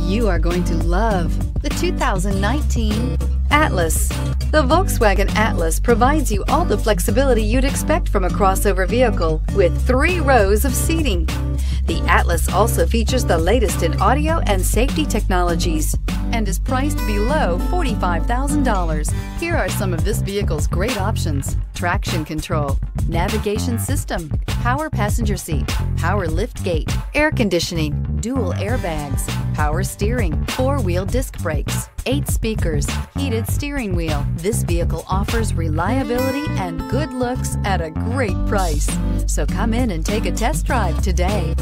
You are going to love the 2019 Atlas. The Volkswagen Atlas provides you all the flexibility you'd expect from a crossover vehicle with 3 rows of seating. The Atlas also features the latest in audio and safety technologies and is priced below $45,000. Here are some of this vehicle's great options: traction control, navigation system, power passenger seat, power liftgate, air conditioning, dual airbags, power steering, 4-wheel disc brakes, 8 speakers, heated steering wheel. This vehicle offers reliability and good looks at a great price. So come in and take a test drive today.